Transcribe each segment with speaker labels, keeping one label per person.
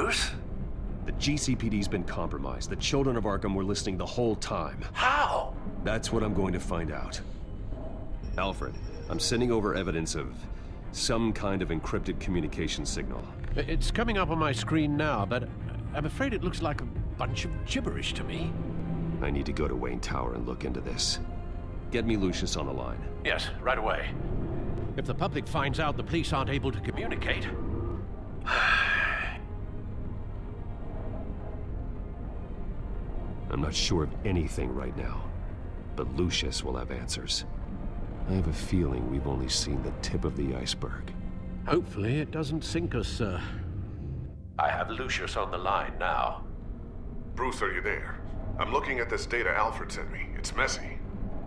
Speaker 1: Bruce?
Speaker 2: The GCPD's been compromised. The children of Arkham were listening the whole time.
Speaker 1: How?
Speaker 2: That's what I'm going to find out. Alfred, I'm sending over evidence of some kind of encrypted communication signal.
Speaker 3: It's coming up on my screen now, but I'm afraid it looks like a bunch of gibberish to me.
Speaker 2: I need to go to Wayne Tower and look into this. Get me Lucius on the line.
Speaker 3: Yes, right away. If the public finds out the police aren't able to communicate...
Speaker 2: I'm not sure of anything right now, but Lucius will have answers. I have a feeling we've only seen the tip of the iceberg.
Speaker 3: Hopefully it doesn't sink us, sir. I have Lucius on the line now.
Speaker 4: Bruce, are you there? I'm looking at this data Alfred sent me. It's messy.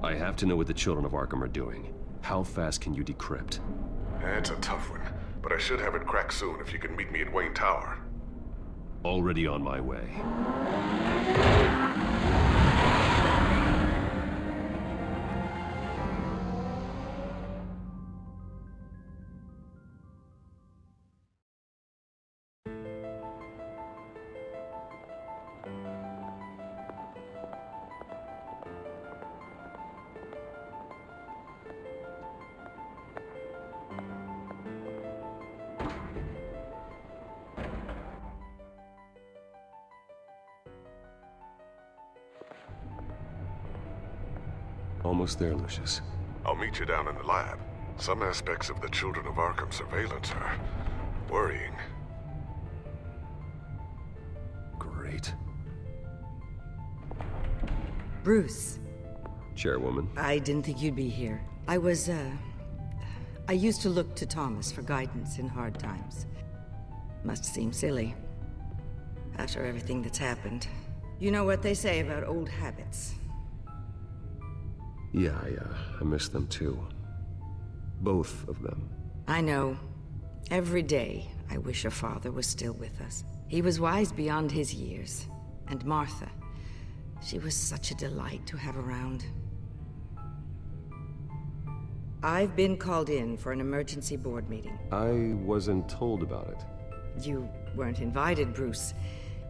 Speaker 2: I have to know what the children of Arkham are doing. How fast can you decrypt?
Speaker 4: It's a tough one, but I should have it cracked soon if you can meet me at Wayne Tower.
Speaker 2: Already on my way. Almost there, Lucius.
Speaker 4: I'll meet you down in the lab. Some aspects of the Children of Arkham surveillance are worrying.
Speaker 2: Great.
Speaker 5: Bruce.
Speaker 2: Chairwoman.
Speaker 5: I didn't think you'd be here. I used to look to Thomas for guidance in hard times. Must seem silly. After everything that's happened. You know what they say about old habits.
Speaker 2: Yeah, I miss them too. Both of them.
Speaker 5: I know. Every day, I wish your father was still with us. He was wise beyond his years. And Martha, she was such a delight to have around. I've been called in for an emergency board meeting.
Speaker 2: I wasn't told about it.
Speaker 5: You weren't invited, Bruce.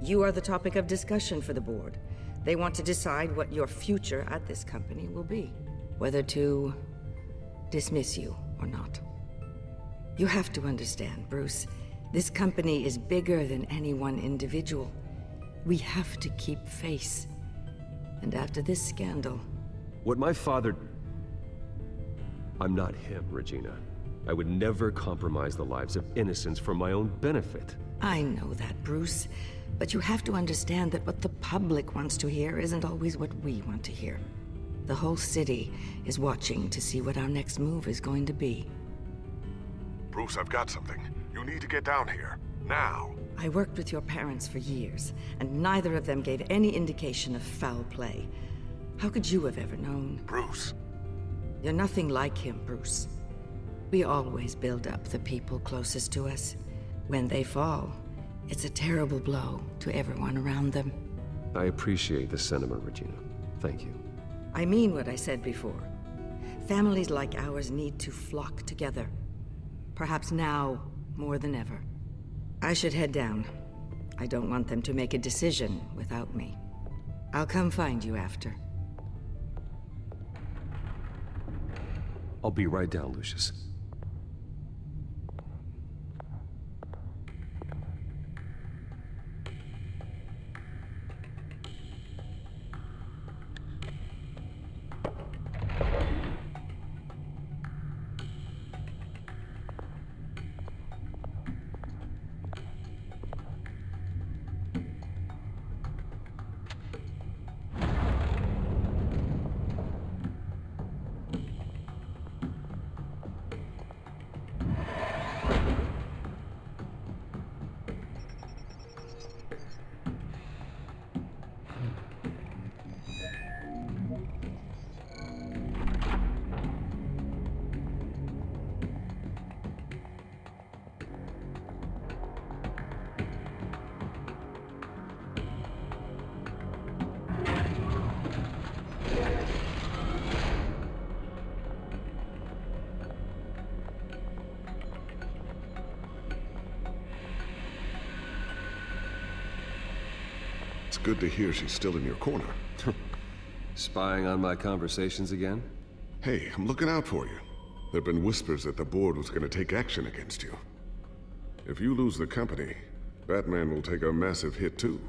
Speaker 5: You are the topic of discussion for the board. They want to decide what your future at this company will be. Whether to dismiss you or not. You have to understand, Bruce. This company is bigger than any one individual. We have to keep face. And after this scandal...
Speaker 2: What my father... I'm not him, Regina. I would never compromise the lives of innocents for my own benefit.
Speaker 5: I know that, Bruce. But you have to understand that what the public wants to hear isn't always what we want to hear. The whole city is watching to see what our next move is going to be.
Speaker 4: Bruce, I've got something. You need to get down here. Now.
Speaker 5: I worked with your parents for years, and neither of them gave any indication of foul play. How could you have ever known?
Speaker 4: Bruce.
Speaker 5: You're nothing like him, Bruce. We always build up the people closest to us. When they fall, it's a terrible blow to everyone around them.
Speaker 2: I appreciate the sentiment, Regina. Thank you.
Speaker 5: I mean what I said before. Families like ours need to flock together. Perhaps now more than ever. I should head down. I don't want them to make a decision without me. I'll come find you after.
Speaker 2: I'll be right down, Lucius.
Speaker 4: good to hear she's still in your corner.
Speaker 2: Spying on my conversations again?
Speaker 4: Hey, I'm looking out for you. There have been whispers that the board was going to take action against you. If you lose the company, Batman will take a massive hit too.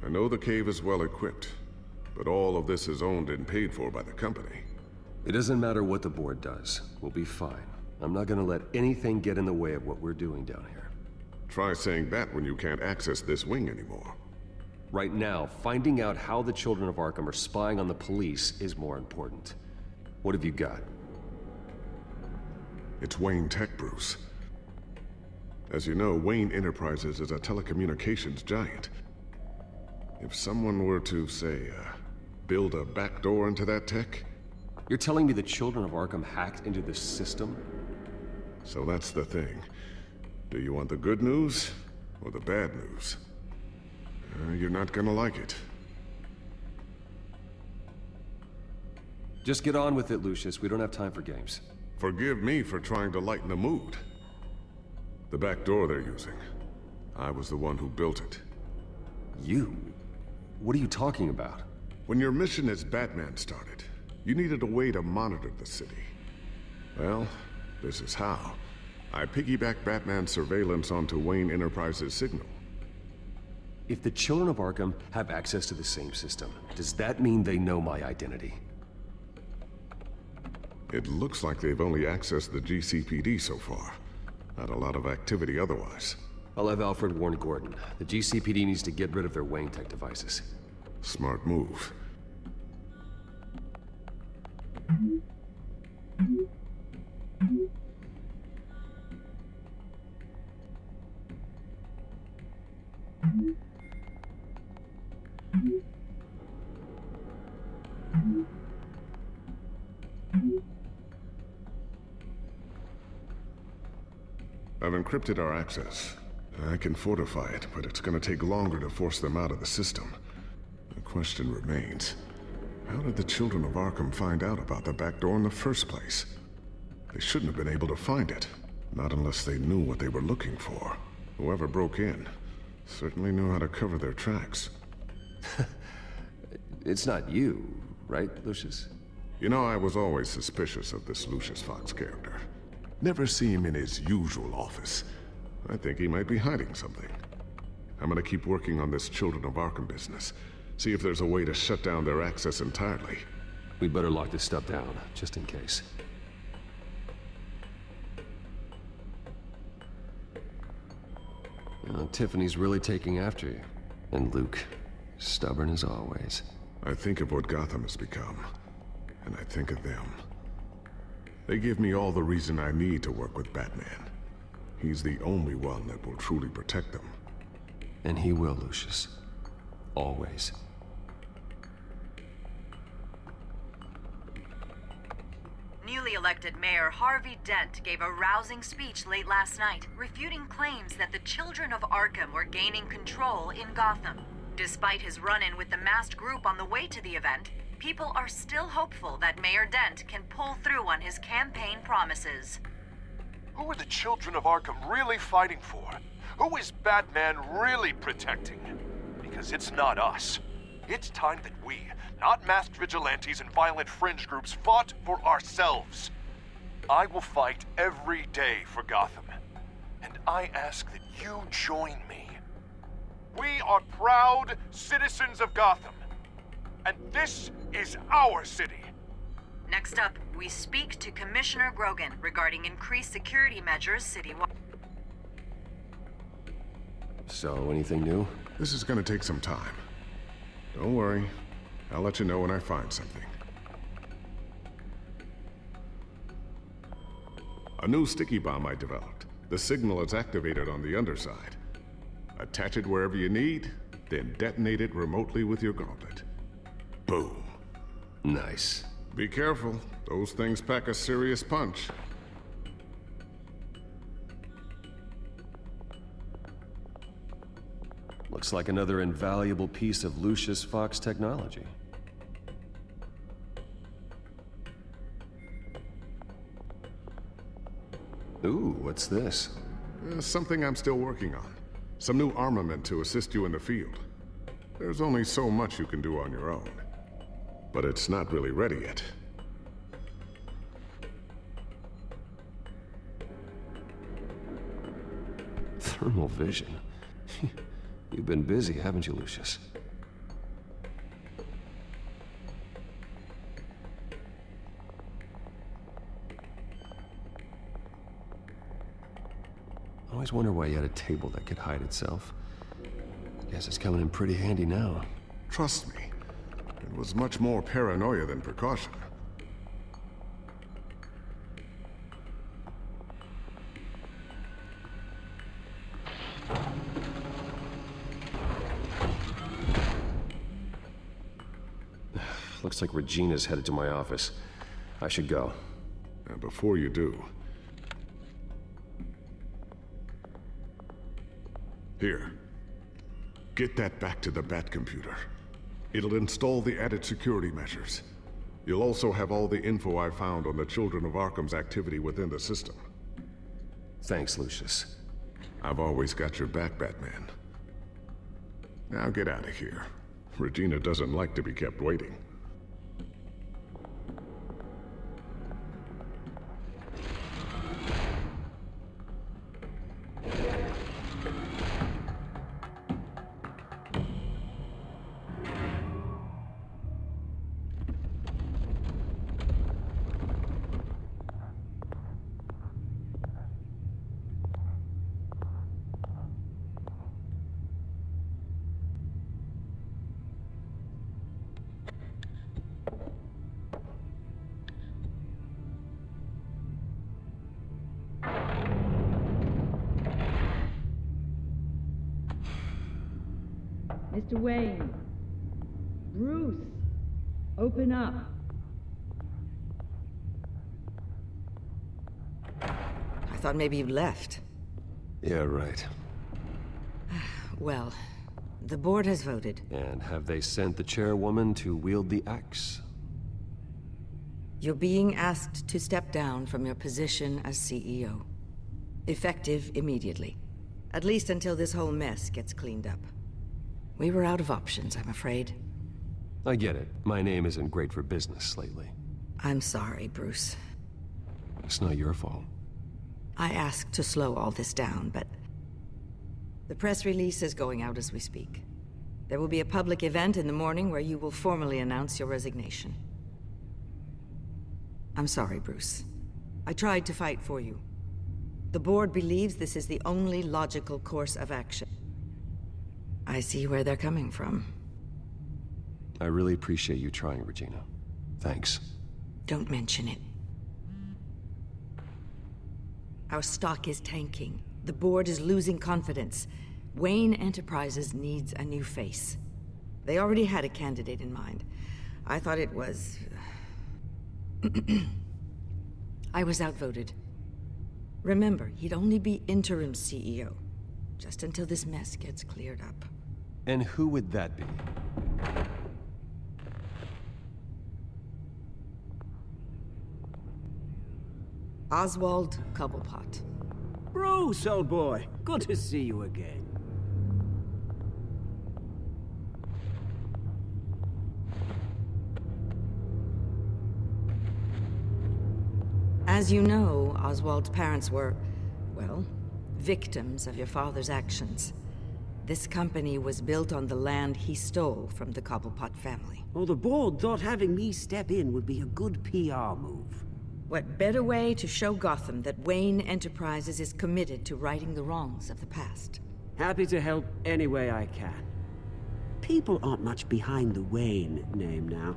Speaker 4: I know the cave is well equipped, but all of this is owned and paid for by the company.
Speaker 2: It doesn't matter what the board does. We'll be fine. I'm not gonna let anything get in the way of what we're doing down here.
Speaker 4: Try saying that when you can't access this wing anymore.
Speaker 2: Right now, finding out how the Children of Arkham are spying on the police is more important. What have you got?
Speaker 4: It's Wayne Tech, Bruce. As you know, Wayne Enterprises is a telecommunications giant. If someone were to, say, build a backdoor into that tech...
Speaker 2: You're telling me the Children of Arkham hacked into this system?
Speaker 4: So that's the thing. Do you want the good news or the bad news? You're not gonna like it.
Speaker 2: Just get on with it, Lucius. We don't have time for games.
Speaker 4: Forgive me for trying to lighten the mood. The back door they're using. I was the one who built it.
Speaker 2: You? What are you talking about?
Speaker 4: When your mission as Batman started, you needed a way to monitor the city. Well, this is how. I piggybacked Batman's surveillance onto Wayne Enterprises' signal.
Speaker 2: If the Children of Arkham have access to the same system, does that mean they know my identity?
Speaker 4: It looks like they've only accessed the GCPD so far. Not a lot of activity otherwise.
Speaker 2: I'll have Alfred warn Gordon. The GCPD needs to get rid of their Wayne Tech devices.
Speaker 4: Smart move. I've encrypted our access. I can fortify it, but it's gonna take longer to force them out of the system. The question remains, how did the Children of Arkham find out about the back door in the first place? They shouldn't have been able to find it, not unless they knew what they were looking for. Whoever broke in certainly knew how to cover their tracks.
Speaker 2: It's not you, right, Lucius?
Speaker 4: You know, I was always suspicious of this Lucius Fox character. Never see him in his usual office. I think he might be hiding something. I'm gonna keep working on this Children of Arkham business. See if there's a way to shut down their access entirely.
Speaker 2: We better lock this stuff down, just in case. Tiffany's really taking after you. And Luke, stubborn as always.
Speaker 4: I think of what Gotham has become, and I think of them. They give me all the reason I need to work with Batman. He's the only one that will truly protect them.
Speaker 2: And he will, Lucius. Always.
Speaker 1: Newly elected Mayor Harvey Dent gave a rousing speech late last night, refuting claims that the Children of Arkham were gaining control in Gotham. Despite his run-in with the masked group on the way to the event, people are still hopeful that Mayor Dent can pull through on his campaign promises.
Speaker 6: Who are the Children of Arkham really fighting for? Who is Batman really protecting? Because it's not us. It's time that we, not masked vigilantes and violent fringe groups, fought for ourselves. I will fight every day for Gotham. And I ask that you join me. We are proud citizens of Gotham. And this is our city.
Speaker 1: Next up, we speak to Commissioner Grogan regarding increased security measures citywide.
Speaker 2: So, anything new?
Speaker 4: This is gonna take some time. Don't worry. I'll let you know when I find something. A new sticky bomb I developed. The signal is activated on the underside. Attach it wherever you need, then detonate it remotely with your gauntlet. Boom.
Speaker 2: Nice.
Speaker 4: Be careful. Those things pack a serious punch.
Speaker 2: Looks like another invaluable piece of Lucius Fox technology. Ooh, what's this?
Speaker 4: Something I'm still working on. Some new armament to assist you in the field. There's only so much you can do on your own. But it's not really ready yet.
Speaker 2: Thermal vision. You've been busy, haven't you, Lucius? I always wonder why you had a table that could hide itself. Guess it's coming in pretty handy now.
Speaker 4: Trust me, it was much more paranoia than precaution.
Speaker 2: Looks like Regina's headed to my office. I should go.
Speaker 4: And before you do... Here. Get that back to the Bat computer. It'll install the added security measures. You'll also have all the info I found on the Children of Arkham's activity within the system.
Speaker 2: Thanks, Lucius.
Speaker 4: I've always got your back, Batman. Now get out of here. Regina doesn't like to be kept waiting.
Speaker 5: Mr. Wayne. Bruce. Open up. I thought maybe you left.
Speaker 2: Yeah, right.
Speaker 5: Well, the board has voted.
Speaker 2: And have they sent the chairwoman to wield the axe?
Speaker 5: You're being asked to step down from your position as CEO. Effective immediately. At least until this whole mess gets cleaned up. We were out of options, I'm afraid.
Speaker 2: I get it. My name isn't great for business lately.
Speaker 5: I'm sorry, Bruce.
Speaker 2: It's not your fault.
Speaker 5: I asked to slow all this down, but... the press release is going out as we speak. There will be a public event in the morning where you will formally announce your resignation. I'm sorry, Bruce. I tried to fight for you. The board believes this is the only logical course of action. I see where they're coming from.
Speaker 2: I really appreciate you trying, Regina. Thanks.
Speaker 5: Don't mention it. Our stock is tanking. The board is losing confidence. Wayne Enterprises needs a new face. They already had a candidate in mind. I thought it was... I was outvoted. Remember, he'd only be interim CEO. Just until this mess gets cleared up.
Speaker 2: And who would that be?
Speaker 5: Oswald Cobblepot.
Speaker 7: Bruce, old boy. Good to see you again.
Speaker 5: As you know, Oswald's parents were, well, victims of your father's actions. This company was built on the land he stole from the Cobblepot family.
Speaker 7: Well, the board thought having me step in would be a good PR move.
Speaker 5: What better way to show Gotham that Wayne Enterprises is committed to righting the wrongs of the past?
Speaker 7: Happy to help any way I can. People aren't much behind the Wayne name now.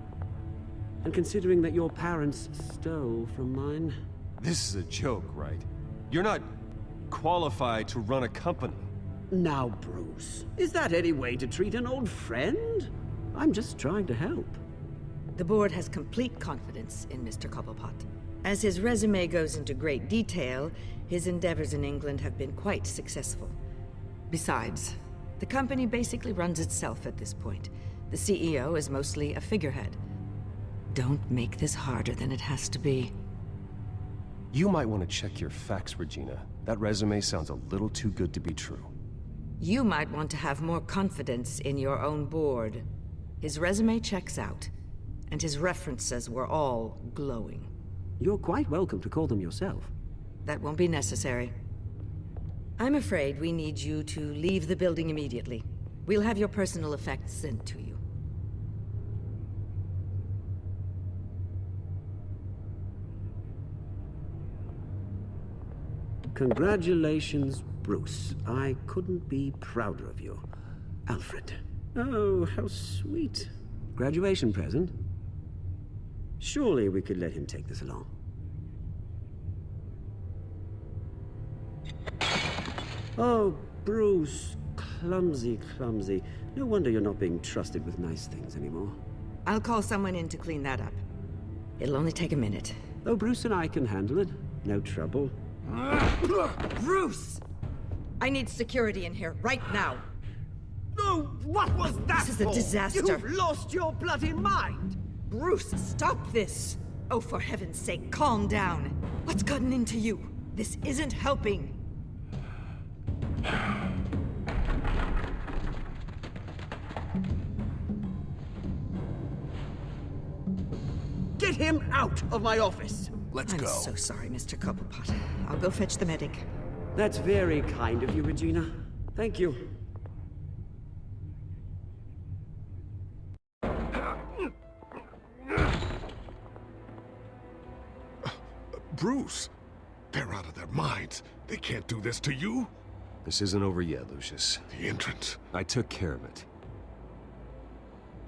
Speaker 7: And considering that your parents stole from mine...
Speaker 2: This is a joke, right? You're not qualified to run a company.
Speaker 7: Now, Bruce, is that any way to treat an old friend? I'm just trying to help.
Speaker 5: The board has complete confidence in Mr. Cobblepot. As his resume goes into great detail, his endeavors in England have been quite successful. Besides, the company basically runs itself at this point. The CEO is mostly a figurehead. Don't make this harder than it has to be.
Speaker 2: You might want to check your facts, Regina. That resume sounds a little too good to be true.
Speaker 5: You might want to have more confidence in your own board. His resume checks out, and his references were all glowing.
Speaker 7: You're quite welcome to call them yourself.
Speaker 5: That won't be necessary. I'm afraid we need you to leave the building immediately. We'll have your personal effects sent to you.
Speaker 7: Congratulations, Bruce. I couldn't be prouder of you. Alfred. Oh, how sweet. Graduation present? Surely we could let him take this along. Oh, Bruce. Clumsy, clumsy. No wonder you're not being trusted with nice things anymore.
Speaker 5: I'll call someone in to clean that up. It'll only take a minute.
Speaker 7: Oh, Bruce and I can handle it. No trouble.
Speaker 5: Bruce! I need security in here, right now.
Speaker 7: Oh, what was that?
Speaker 5: This is a disaster.
Speaker 7: You've lost your bloody mind!
Speaker 5: Bruce, stop this! Oh, for heaven's sake, calm down. What's gotten into you? This isn't helping.
Speaker 7: Get him out of my office!
Speaker 6: Let's
Speaker 5: I'm
Speaker 6: go.
Speaker 5: so sorry, Mr. Cobblepot. I'll go fetch the medic.
Speaker 7: That's very kind of you, Regina. Thank you.
Speaker 4: Bruce! They're out of their minds. They can't do this to you.
Speaker 2: This isn't over yet, Lucius.
Speaker 4: The entrance.
Speaker 2: I took care of it.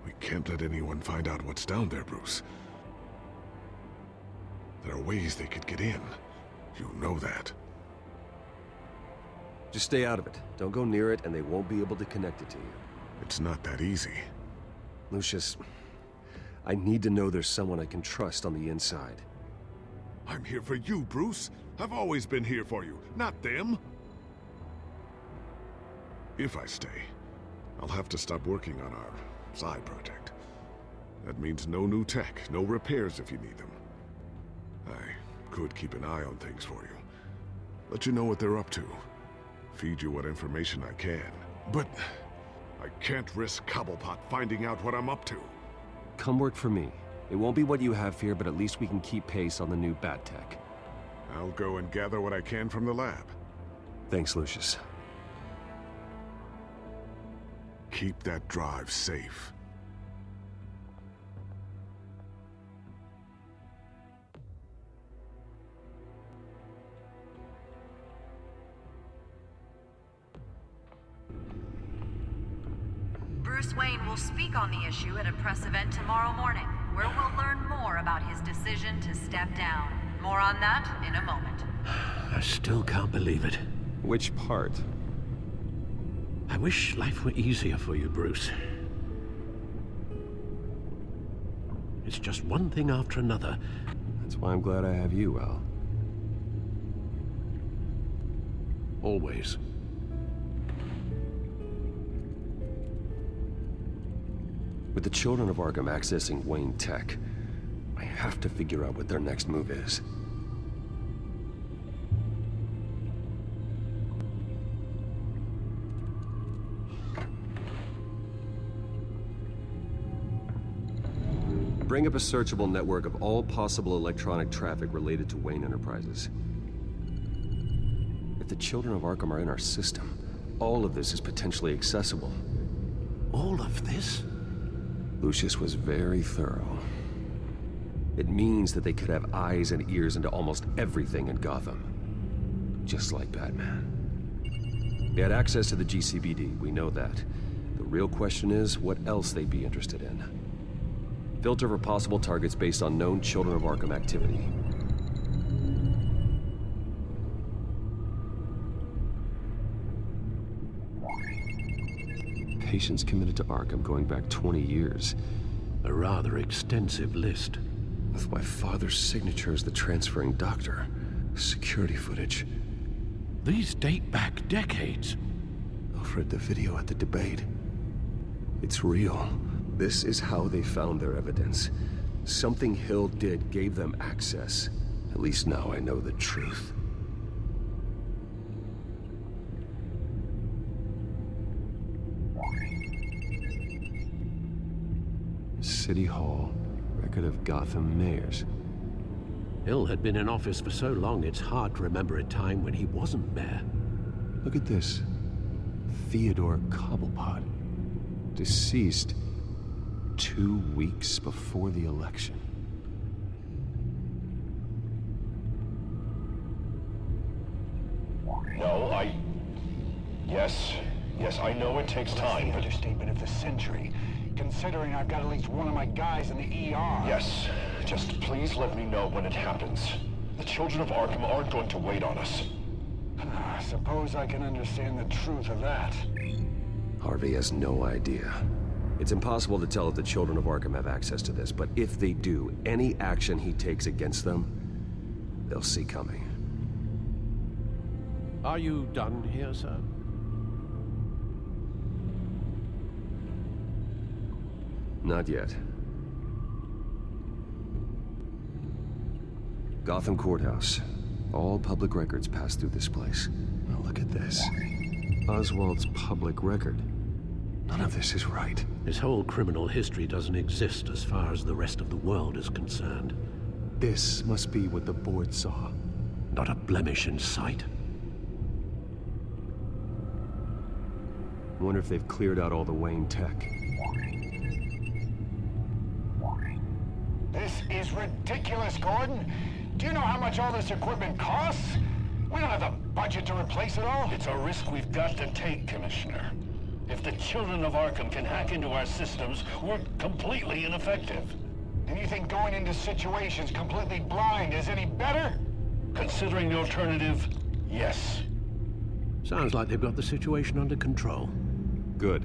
Speaker 4: We can't let anyone find out what's down there, Bruce. There are ways they could get in. You know that.
Speaker 2: Just stay out of it. Don't go near it, and they won't be able to connect it to you.
Speaker 4: It's not that easy.
Speaker 2: Lucius, I need to know there's someone I can trust on the inside.
Speaker 4: I'm here for you, Bruce. I've always been here for you, not them. If I stay, I'll have to stop working on our side project. That means no new tech, no repairs if you need them. I could keep an eye on things for you. Let you know what they're up to. Feed you what information I can. But I can't risk Cobblepot finding out what I'm up to.
Speaker 2: Come work for me. It won't be what you have here, but at least we can keep pace on the new bat tech.
Speaker 4: I'll go and gather what I can from the lab.
Speaker 2: Thanks, Lucius.
Speaker 4: Keep that drive safe.
Speaker 1: Bruce Wayne will speak on the issue at a press event tomorrow morning, where we'll learn more about his decision to step down. More on that in a moment.
Speaker 3: I still can't believe it.
Speaker 2: Which part?
Speaker 3: I wish life were easier for you, Bruce. It's just one thing after another.
Speaker 2: That's why I'm glad I have you, Al.
Speaker 3: Always.
Speaker 2: With the children of Arkham accessing Wayne Tech, I have to figure out what their next move is. Bring up a searchable network of all possible electronic traffic related to Wayne Enterprises. If the children of Arkham are in our system, all of this is potentially accessible.
Speaker 3: All of this?
Speaker 2: Lucius was very thorough. It means that they could have eyes and ears into almost everything in Gotham. Just like Batman. They had access to the GCPD, we know that. The real question is, what else they'd be interested in. Filter for possible targets based on known Children of Arkham activity. Patients committed to Arkham going back 20 years.
Speaker 3: A rather extensive list.
Speaker 2: With my father's signature as the transferring doctor. Security footage.
Speaker 3: These date back decades.
Speaker 2: Alfred, the video at the debate. It's real. This is how they found their evidence. Something Hill did gave them access. At least now I know the truth. City Hall. Record of Gotham mayors.
Speaker 3: Hill had been in office for so long, it's hard to remember a time when he wasn't mayor.
Speaker 2: Look at this. Theodore Cobblepot. Deceased 2 weeks before the election.
Speaker 8: No, Yes, I know it takes time,
Speaker 9: The
Speaker 8: but...
Speaker 9: understatement of the century, considering I've got at least one of my guys in the ER.
Speaker 8: Yes, just please let me know when it happens. The children of Arkham aren't going to wait on us.
Speaker 9: Suppose I can understand the truth of that.
Speaker 2: Harvey has no idea. It's impossible to tell if the children of Arkham have access to this, but if they do, any action he takes against them, they'll see coming.
Speaker 3: Are you done here, sir?
Speaker 2: Not yet. Gotham Courthouse. All public records pass through this place. Now look at this. Oswald's public record. None of this is right.
Speaker 3: His whole criminal history doesn't exist as far as the rest of the world is concerned.
Speaker 2: This must be what the board saw.
Speaker 3: Not a blemish in sight.
Speaker 2: Wonder if they've cleared out all the Wayne tech.
Speaker 9: This is ridiculous, Gordon. Do you know how much all this equipment costs? We don't have the budget to replace it all.
Speaker 8: It's a risk we've got to take, Commissioner. If the children of Arkham can hack into our systems, we're completely ineffective.
Speaker 9: And you think going into situations completely blind is any better?
Speaker 8: Considering the alternative, yes.
Speaker 3: Sounds like they've got the situation under control.
Speaker 2: Good.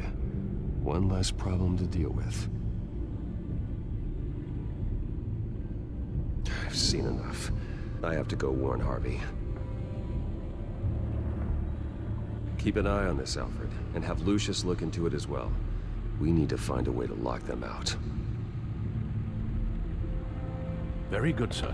Speaker 2: One less problem to deal with. I've seen enough. I have to go warn Harvey. Keep an eye on this, Alfred, and have Lucius look into it as well. We need to find a way to lock them out.
Speaker 3: Very good, sir.